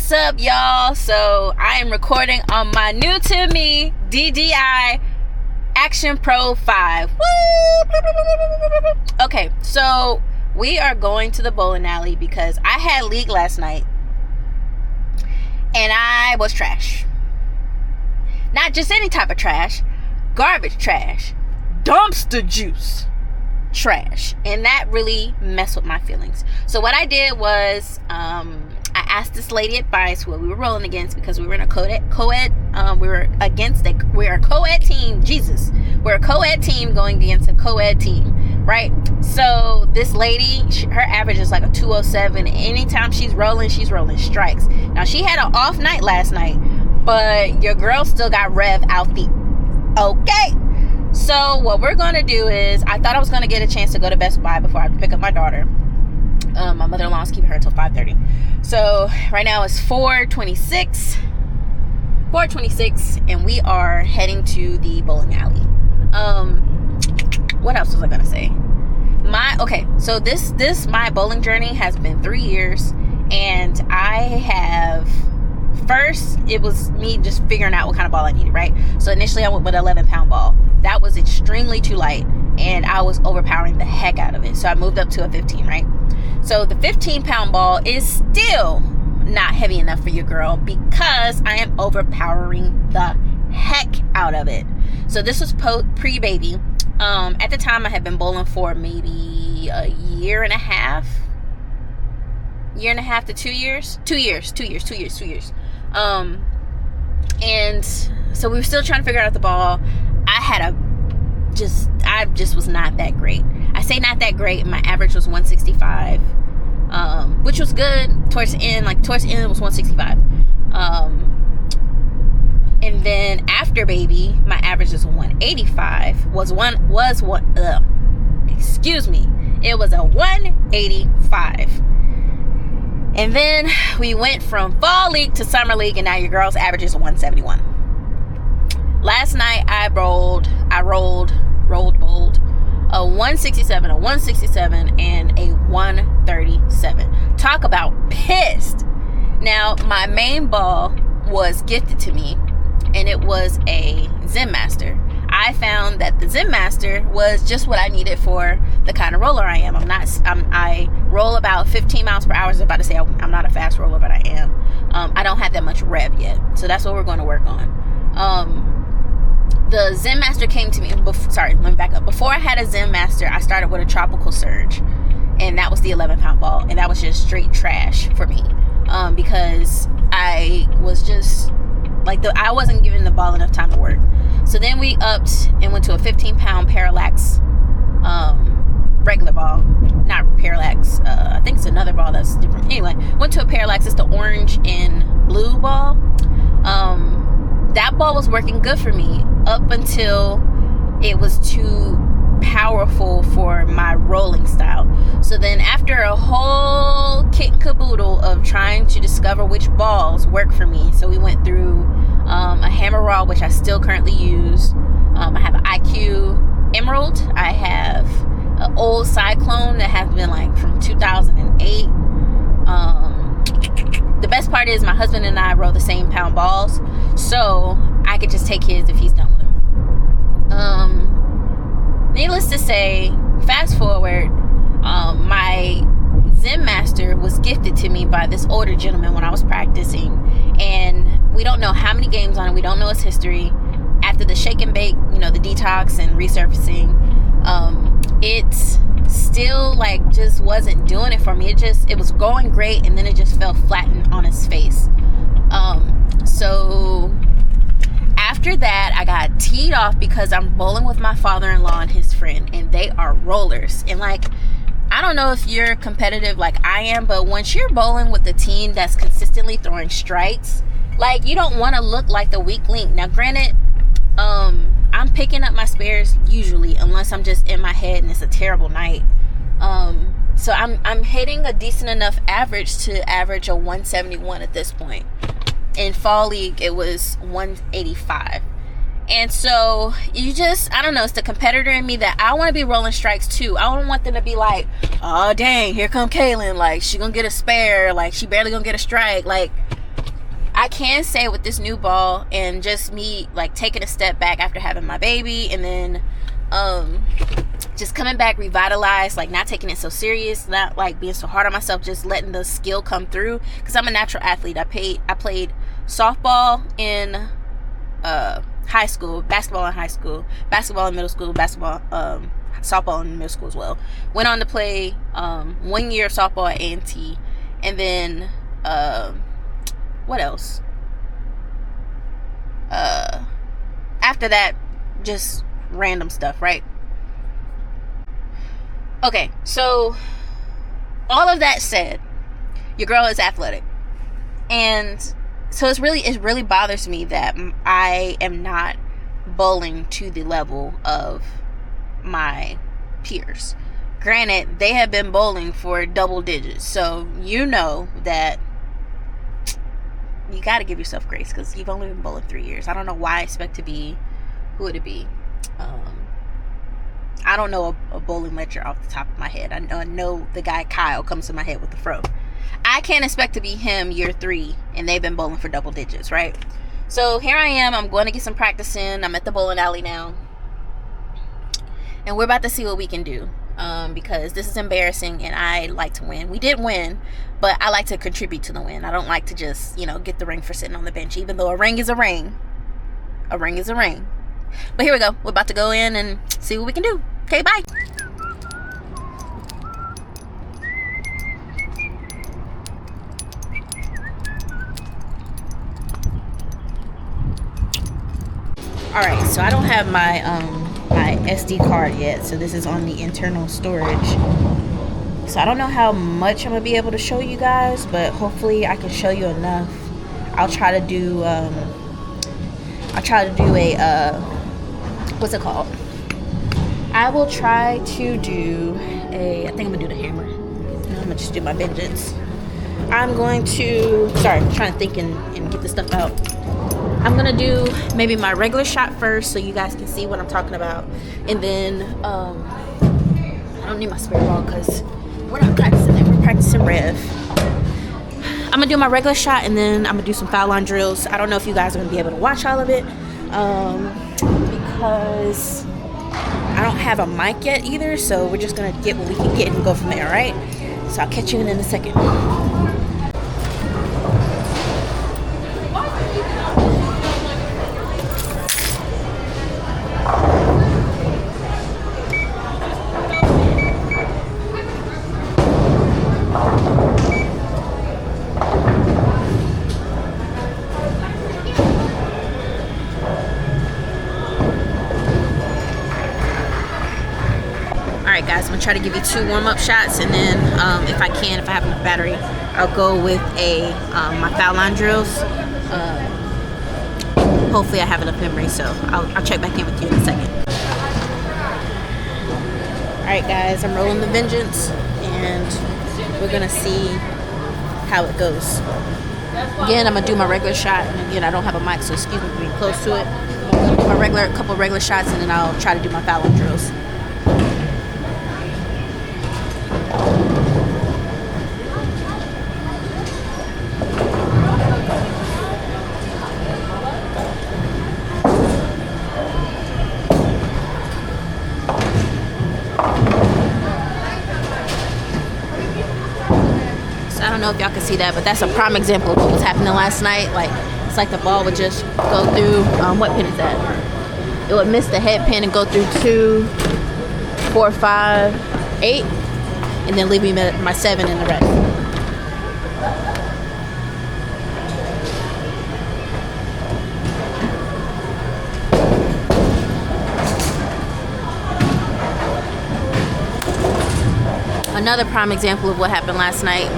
What's up, y'all? So I am recording on my new to me DJI Action Pro 5. Okay, so we are going to the bowling alley because I had league last night and I was trash. Not just any type of trash, garbage trash, dumpster juice trash, and that really messed with my feelings. So what I did was I asked this lady advice who we were rolling against, because we were in a co-ed we're a co-ed team. Jesus, we're a co-ed team going against a co-ed team, right? So this lady, her average is like a 207. Anytime she's rolling strikes. Now she had an off night last night, but your girl still got rev out the okay. So what we're going to do is, I thought I was going to get a chance to go to Best Buy before I pick up my daughter. My mother-in-law's keeping her until 5:30. So right now it's 4:26, and we are heading to the bowling alley. What else was I going to say? So this my bowling journey has been 3 years, and first, it was me just figuring out what kind of ball I needed, right? So initially I went with an 11-pound ball. That was extremely too light, and I was overpowering the heck out of it. So I moved up to a 15, right? So the 15-pound ball is still not heavy enough for your girl because I am overpowering the heck out of it. So this was pre-baby. At the time, I had been bowling for maybe a year and a half to 2 years. 2 years. And so we were still trying to figure out the ball. I just was not that great. I say not that great. My average was 165, which was good. Towards the end it was 165. And then after baby, my average is 185. It was a 185. And then we went from fall league to summer league, and now your girl's average is 171. Last night I bowled a 167, a 167, and a 137. Talk about pissed. Now, my main ball was gifted to me, and it was a Zen Master. I found that the Zen Master was just what I needed for the kind of roller I am. I roll about 15 miles per hour. I was about to say I'm not a fast roller, but I am. I don't have that much rev yet, so that's what we're going to work on. The Zen Master came to me. Let me back up. Before I had a Zen Master, I started with a Tropical Surge, and that was the 11-pound ball, and that was just straight trash for me, because I was just I wasn't giving the ball enough time to work. So then we upped and went to a 15-pound Parallax regular ball. Not Parallax. I think it's another ball that's different. Anyway, went to a Parallax. It's the orange and blue ball. That ball was working good for me up until it was too powerful for my rolling style. So then after a whole kit and caboodle of trying to discover which balls work for me, so we went through a Hammer Raw, which I still currently use. I have an IQ Emerald. I have an old Cyclone that has been from 2008. The best part is my husband and I roll the same pound balls, so I could just take his if he's done with them. Needless to say, fast forward, my Zen Master was gifted to me by this older gentleman when I was practicing, and we don't know how many games on it. We don't know its history. After the shake and bake, the detox and resurfacing, it still just wasn't doing it for me. It was going great, and then it just fell flattened on its face. So after that, I got teed off because I'm bowling with my father-in-law and his friend, and they are rollers. And I don't know if you're competitive like I am, but once you're bowling with a team that's consistently throwing strikes, you don't want to look like the weak link. Now, granted, I'm picking up my spares usually, unless I'm just in my head and it's a terrible night. So I'm hitting a decent enough average to average a 171 at this point. In fall league, it was 185. And so I don't know, it's the competitor in me that I want to be rolling strikes too. I don't want them to be like, oh dang, here come Kaylin, she gonna get a spare, she barely gonna get a strike. I can say with this new ball and just me like taking a step back after having my baby, and then just coming back revitalized, like not taking it so serious, not like being so hard on myself, just letting the skill come through, because I'm a natural athlete. I played softball in high school, basketball in high school, basketball in middle school, softball in middle school as well. Went on to play 1 year of softball at A&T, and then what else? After that, just random stuff, right? Okay, so all of that said, your girl is athletic, and so it really bothers me that I am not bowling to the level of my peers. Granted, they have been bowling for double digits, so you know that you got to give yourself grace, because you've only been bowling 3 years. I don't know why I expect to be, who would it be? I don't know a bowling lecturer off the top of my head. I know the guy Kyle comes to my head with the fro. I can't expect to be him year 3, and they've been bowling for double digits, right? So here I am. I'm going to get some practice in. I'm at the bowling alley now, and we're about to see what we can do, because this is embarrassing, and I like to win. We did win, but I like to contribute to the win. I don't like to just, get the ring for sitting on the bench, even though a ring is a ring. A ring is a ring. But here we go. We're about to go in and see what we can do. Okay, bye. Alright, so I don't have my my SD card yet, so this is on the internal storage. So I don't know how much I'm gonna be able to show you guys, but hopefully I can show you enough. I'll try to do a what's it called? I will try to do I think I'm gonna do the hammer. I'm gonna just do my vengeance. I'm trying to think and get this stuff out. I'm gonna do maybe my regular shot first, so you guys can see what I'm talking about, and then I don't need my spare ball because we're not practicing it. We're practicing rev. I'm gonna do my regular shot, and then I'm gonna do some foul line drills. I don't know if you guys are gonna be able to watch all of it, because I don't have a mic yet either, so we're just gonna get what we can get and go from there, right? So I'll catch you in a second. Alright guys, I'm going to try to give you 2 warm-up shots, and then if I have enough battery, I'll go with my foul line drills. Hopefully I have enough memory, so I'll check back in with you in a second. Alright guys, I'm rolling the vengeance, and we're going to see how it goes. Again, I'm going to do my regular shot, and again, I don't have a mic, so excuse me for being close to it. I'm going to do a couple regular shots, and then I'll try to do my foul line drills. I don't know if y'all can see that, but that's a prime example of what was happening last night. Like, it's like the ball would just go through, what pin is that? It would miss the head pin and go through 2, 4, 5, 8, and then leave me my 7 in the rest. Another prime example of what happened last night,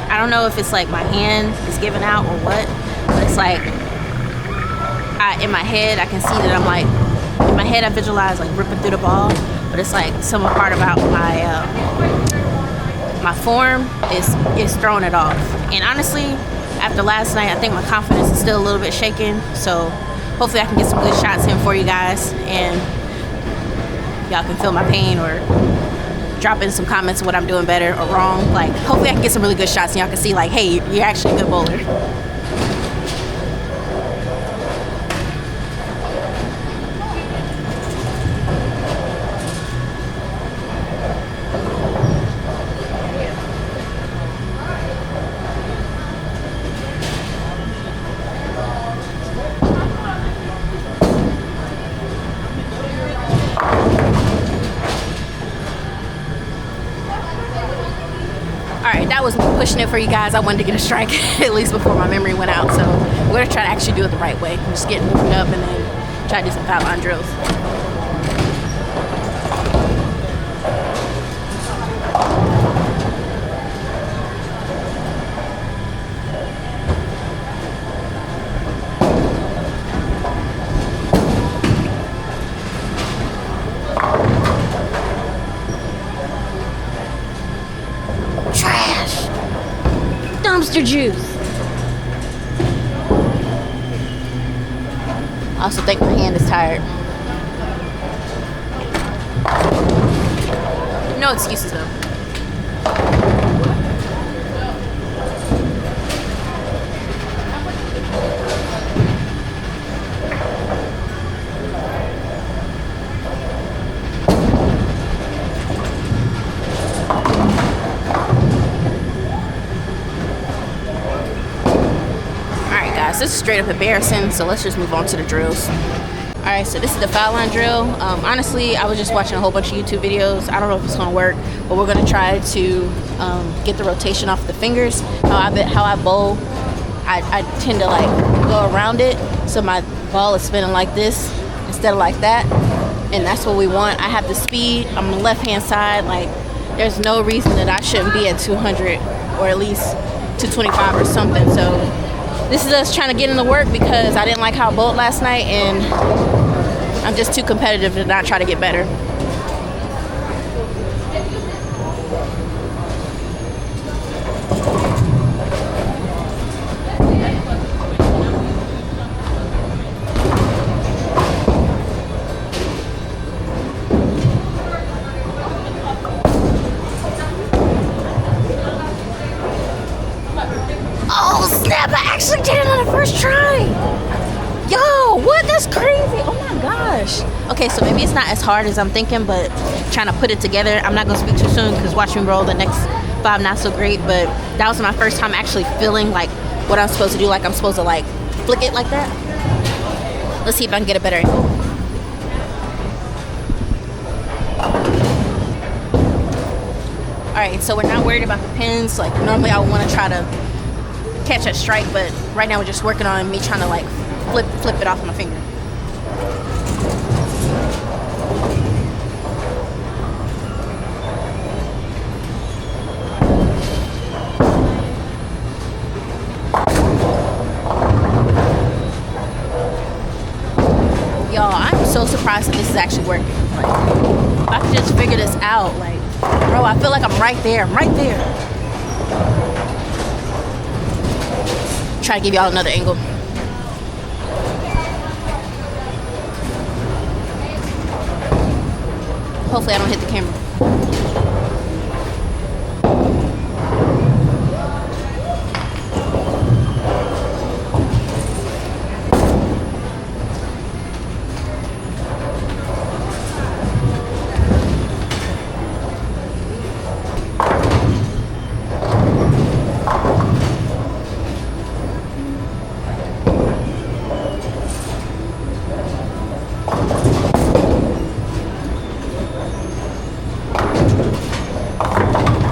I don't know if it's like my hand is giving out or what, but it's like in my head I can see that I'm like, in my head I visualize like ripping through the ball, but it's like some part about my form is throwing it off. And honestly, after last night, I think my confidence is still a little bit shaken, so hopefully I can get some good shots in for you guys, and y'all can feel my pain or drop in some comments on what I'm doing better or wrong. Like, hopefully I can get some really good shots and y'all can see like, hey, you're actually a good bowler. Alright, that was pushing it for you guys. I wanted to get a strike at least before my memory went out. So we're going to try to actually do it the right way. Just get moving up and then try to do some foul line drills. Dumpster juice. I also think my hand is tired. No excuses though. This is straight up embarrassing, so let's just move on to the drills. Alright, so this is the foul line drill. Honestly, I was just watching a whole bunch of YouTube videos. I don't know if it's going to work, but we're going to try to get the rotation off the fingers. How I bowl, I tend to like go around it, so my ball is spinning like this instead of like that, and that's what we want. I have the speed. I'm on the left hand side. Like, there's no reason that I shouldn't be at 200 or at least 225 or something. So this is us trying to get in the work because I didn't like how I bowled last night, and I'm just too competitive to not try to get better. I actually did it on the first try. Yo, what? That's crazy. Oh my gosh. Okay, so maybe it's not as hard as I'm thinking, but trying to put it together. I'm not going to speak too soon because watch me roll the next 5 not so great, but that was my first time actually feeling like what I'm supposed to do. Like I'm supposed to like flick it like that. Let's see if I can get a better angle. Alright, so we're not worried about the pins. Like normally I would want to try to catch a strike, but right now we're just working on me trying to like flip it off my finger. Y'all, I'm so surprised that this is actually working. Like, if I could just figure this out, like, bro, I feel like I'm right there. I'm right there. Try to give y'all another angle. Hopefully I don't hit the camera.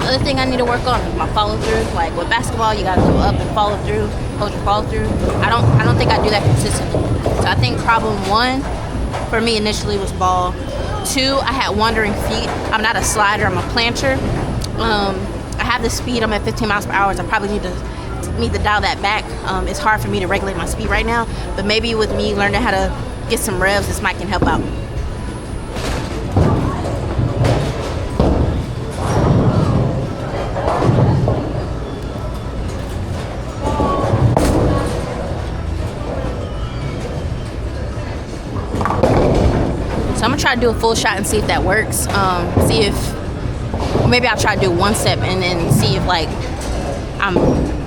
Another thing I need to work on is my follow through. Like with basketball, you gotta go up and follow through, hold your follow through. I don't think I do that consistently. So I think problem 1 for me initially was ball. 2, I had wandering feet. I'm not a slider, I'm a planter. I have the speed, I'm at 15 miles per hour, so I probably need to dial that back. It's hard for me to regulate my speed right now, but maybe with me learning how to get some revs, this might can help out. So I'm gonna try to do a full shot and see if that works. See if maybe I'll try to do one step and then see if like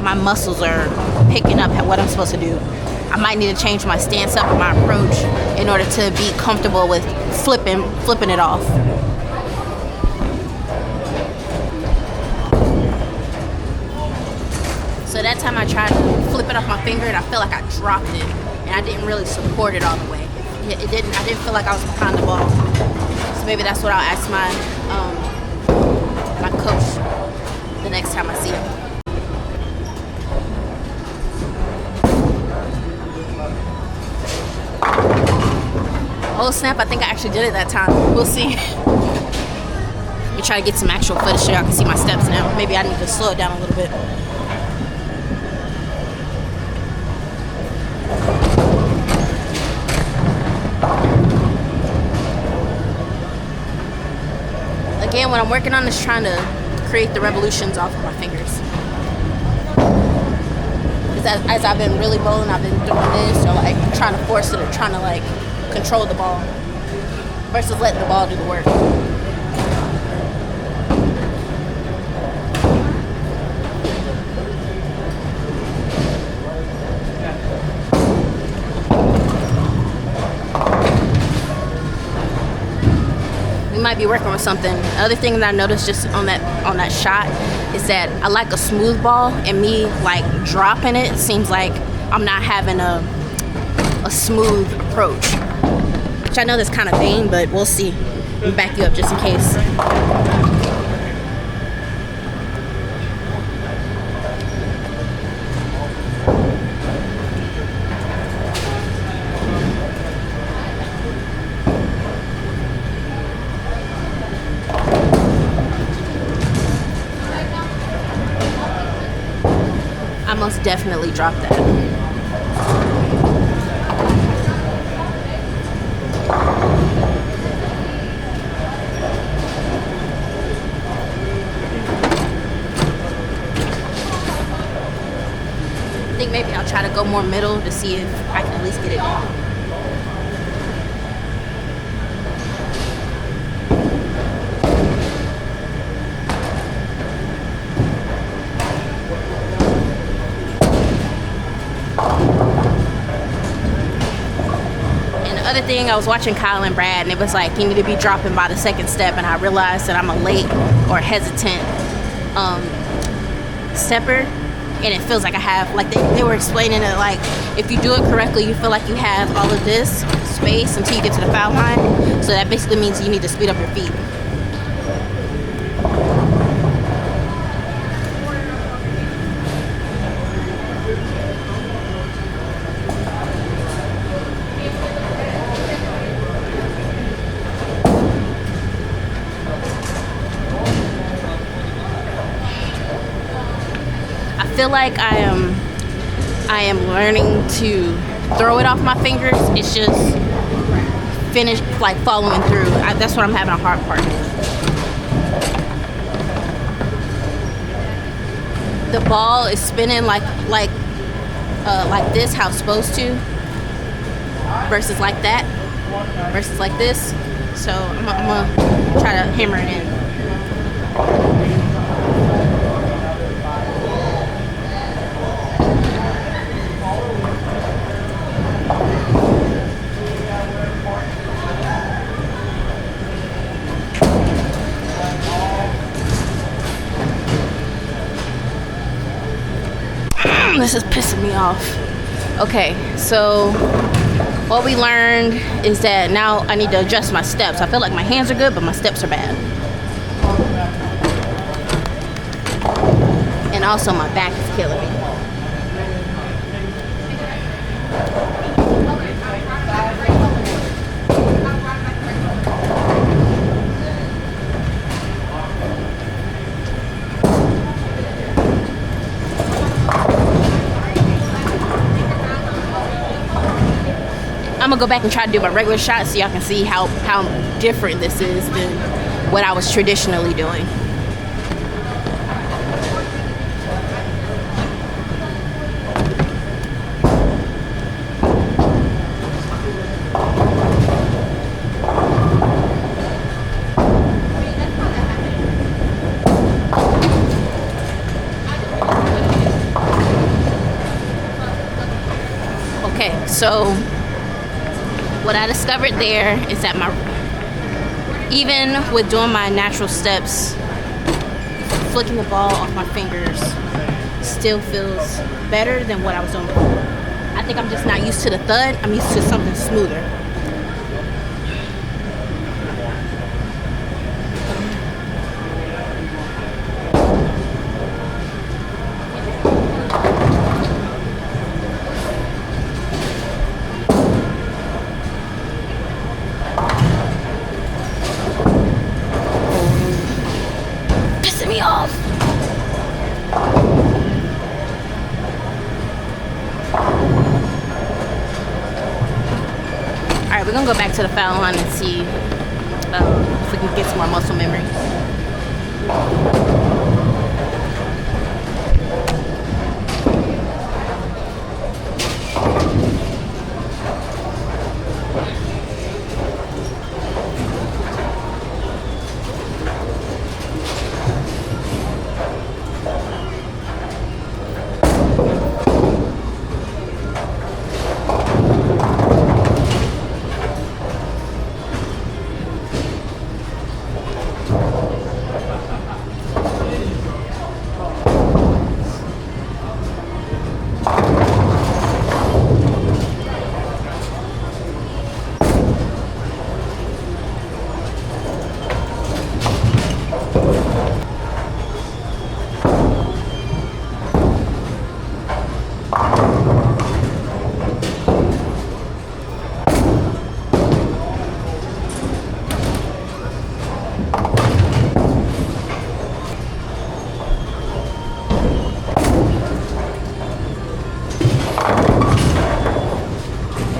my muscles are picking up at what I'm supposed to do. I might need to change my stance up or my approach in order to be comfortable with flipping it off. So that time I tried to flip it off my finger and I felt like I dropped it and I didn't really support it all the way. I didn't feel like I was behind the ball. So maybe that's what I'll ask my coach the next time I see him. Oh snap, I think I actually did it that time. We'll see. Let me try to get some actual footage so y'all can see my steps now. Maybe I need to slow it down a little bit. Again, what I'm working on is trying to create the revolutions off of my fingers. As I've been really bowling, I've been doing this, or like trying to force it, or trying to like control the ball versus letting the ball do the work. We might be working with something. The other thing that I noticed just on that shot is that I like a smooth ball, and me like dropping it seems like I'm not having a smooth approach. Which I know that's kind of vain, but we'll see. Let me back you up just in case. I most definitely dropped that. I think maybe I'll try to go more middle to see if I can at least get it down. And the other thing, I was watching Kyle and Brad, and it was like, you need to be dropping by the second step, and I realized that I'm a late or hesitant stepper. And it feels like I have, like they were explaining it, like if you do it correctly, you feel like you have all of this space until you get to the foul line. So that basically means you need to speed up your feet. I feel like I am learning to throw it off my fingers. It's just finish, like following through. That's what I'm having a hard part with. The ball is spinning like this, how it's supposed to, versus like that, versus like this. So I'm gonna try to hammer it in. This is pissing me off. Okay, so what we learned is that now I need to adjust my steps. I feel like my hands are good, but my steps are bad. And also my back is killing me. I'm gonna go back and try to do my regular shot so y'all can see how different this is than what I was traditionally doing. Okay, so what I discovered there is that even with doing my natural steps, flicking the ball off my fingers still feels better than what I was doing before. I think I'm just not used to the thud. I'm used to something smoother. gonna go back to the foul line and see if we can get some more muscle memory.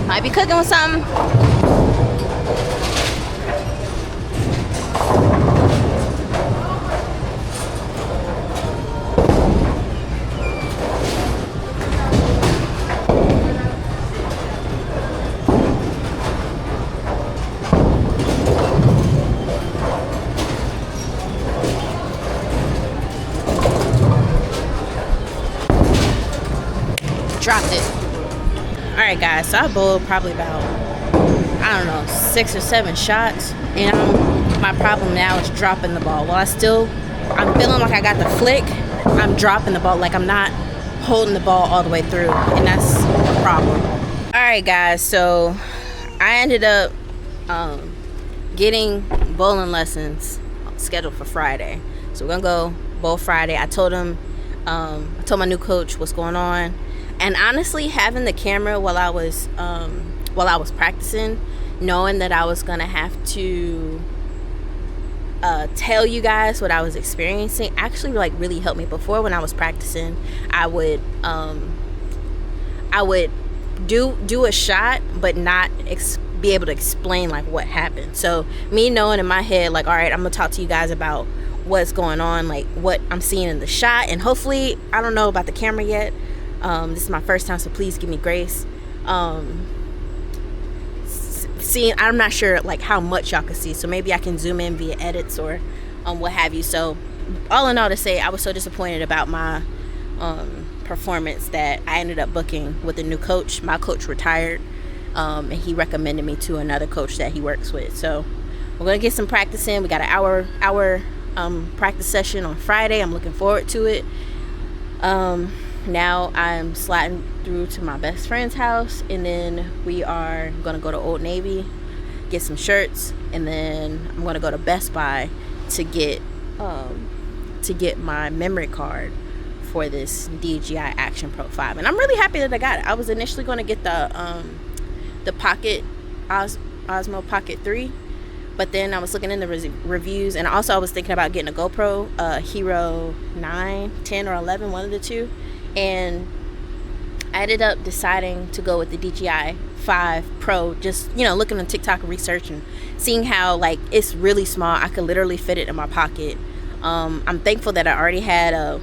Might be cooking with something. Dropped it. Alright guys, so I bowled probably about, I don't know, 6 or 7 shots, and my problem now is dropping the ball. While I'm feeling like I got the flick, I'm dropping the ball, like I'm not holding the ball all the way through, and that's a problem. Alright guys, so I ended up getting bowling lessons scheduled for Friday. So we're gonna go bowl Friday. I told my new coach what's going on. And honestly, having the camera while I was practicing, knowing that I was gonna have to tell you guys what I was experiencing, actually like really helped me. Before, when I was practicing, I would do a shot, but not be able to explain like what happened. So me knowing in my head, like, all right, I'm gonna talk to you guys about what's going on, like what I'm seeing in the shot, and hopefully, I don't know about the camera yet. This is my first time, so please give me grace. I'm not sure like how much y'all can see, so maybe I can zoom in via edits or what have you. So all in all, to say, I was so disappointed about my performance that I ended up booking with a new coach. My coach retired, and he recommended me to another coach that he works with. So we're gonna get some practice in. We got an hour practice session on Friday. I'm looking forward to it. Now I'm sliding through to my best friend's house, and then we are gonna go to Old Navy, get some shirts, and then I'm gonna go to Best Buy to get my memory card for this DJI Action Pro 5. And I'm really happy that I got it. I was initially gonna get the Pocket Osmo Pocket 3, but then I was looking in the reviews, and also I was thinking about getting a GoPro Hero 9, 10, or 11, one of the two. And I ended up deciding to go with the DJI 5 Pro, just, looking on TikTok research and seeing how, like, it's really small. I could literally fit it in my pocket. I'm thankful that I already had a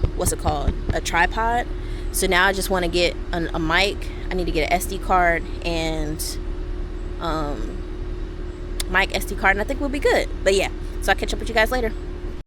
tripod. So now I just want to get a mic. I need to get an SD card and mic, SD card, and I think we'll be good. But yeah, so I'll catch up with you guys later.